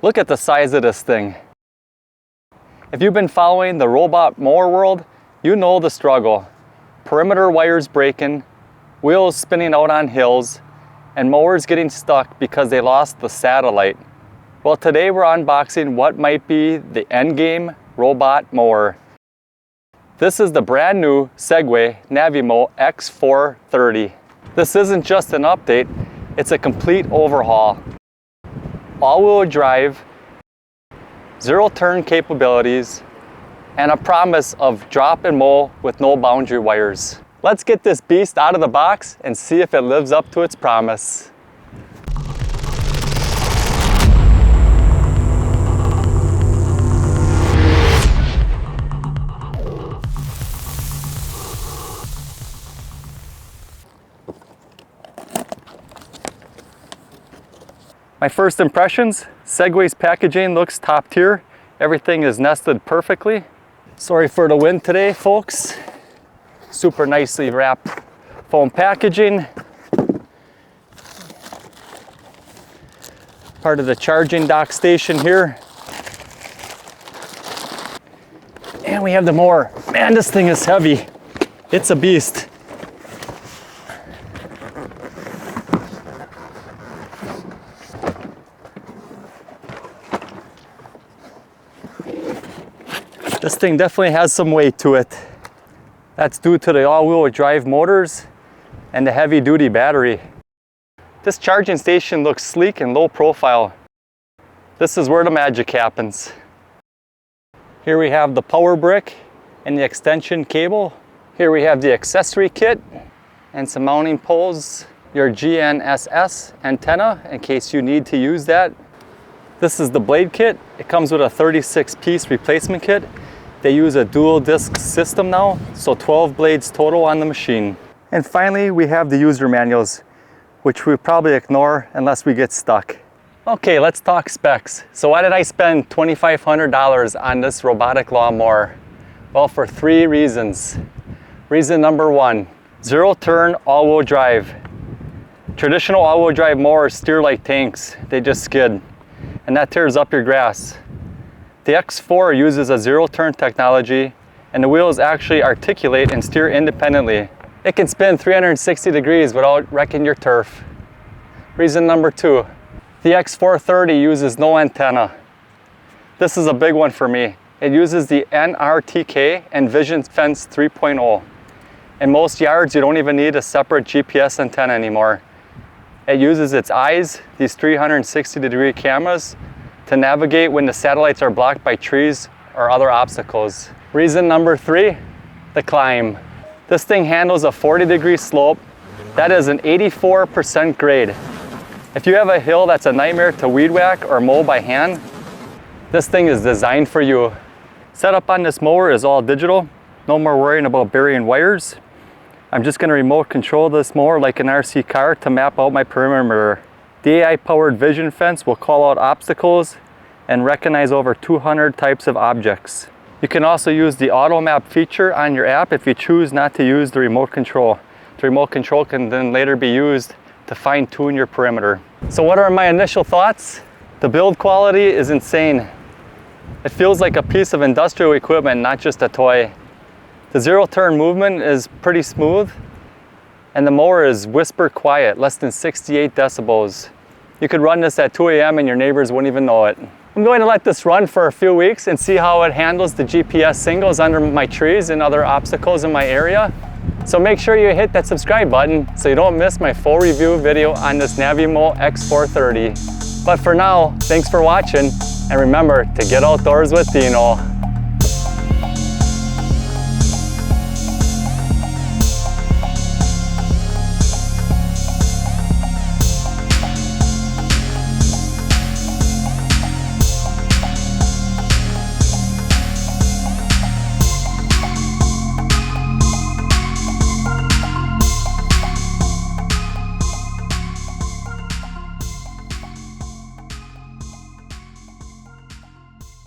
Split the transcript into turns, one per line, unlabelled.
Look at the size of this thing. If you've been following the robot mower world, you know the struggle. Perimeter wires breaking, wheels spinning out on hills, and mowers getting stuck because they lost the satellite. Well, today we're unboxing what might be the endgame robot mower. This is the brand new Segway Navimow X430. This isn't just an update, it's a complete overhaul. All-wheel drive, zero-turn capabilities, and a promise of drop and mow with no boundary wires. Let's get this beast out of the box and see if it lives up to its promise. My first impressions, Segway's packaging looks top tier. Everything is nested perfectly. Sorry for the wind today, folks. Super nicely wrapped foam packaging. Part of the charging dock station here. And we have the mower. Man, this thing is heavy. It's a beast. This thing definitely has some weight to it. That's due to the all-wheel drive motors and the heavy-duty battery. This charging station looks sleek and low profile. This is where the magic happens. Here we have the power brick and the extension cable. Here we have the accessory kit and some mounting poles. Your GNSS antenna in case you need to use that. This is the blade kit. It comes with a 36-piece replacement kit. They use a dual disc system now, so 12 blades total on the machine. And finally, we have the user manuals, which we'll probably ignore unless we get stuck. Okay, let's talk specs. So why did I spend $2,500 on this robotic lawnmower? Well, for 3 reasons. Reason number 1, zero-turn all-wheel drive. Traditional all-wheel drive mowers steer like tanks. They just skid, and that tears up your grass. The X4 uses a zero-turn technology, and the wheels actually articulate and steer independently. It can spin 360 degrees without wrecking your turf. Reason number 2, the X430 uses no antenna. This is a big one for me. It uses the NRTK and Vision Fence 3.0. In most yards, you don't even need a separate GPS antenna anymore. It uses its eyes, these 360-degree cameras, to navigate when the satellites are blocked by trees or other obstacles. Reason number 3, the climb. This thing handles a 40-degree slope. That is an 84% grade. If you have a hill that's a nightmare to weed whack or mow by hand, this thing is designed for you. Setup on this mower is all digital. No more worrying about burying wires. I'm just going to remote control this mower like an RC car to map out my perimeter. The AI-powered Vision Fence will call out obstacles and recognize over 200 types of objects. You can also use the auto map feature on your app if you choose not to use the remote control. The remote control can then later be used to fine-tune your perimeter. So what are my initial thoughts? The build quality is insane. It feels like a piece of industrial equipment, not just a toy. The zero-turn movement is pretty smooth, and the mower is whisper quiet, less than 68 decibels. You could run this at 2 a.m. and your neighbors wouldn't even know it. I'm going to let this run for a few weeks and see how it handles the GPS signals under my trees and other obstacles in my area. So make sure you hit that subscribe button so you don't miss my full review video on this Navimow X430. But for now, thanks for watching, and remember to get outdoors with Deano.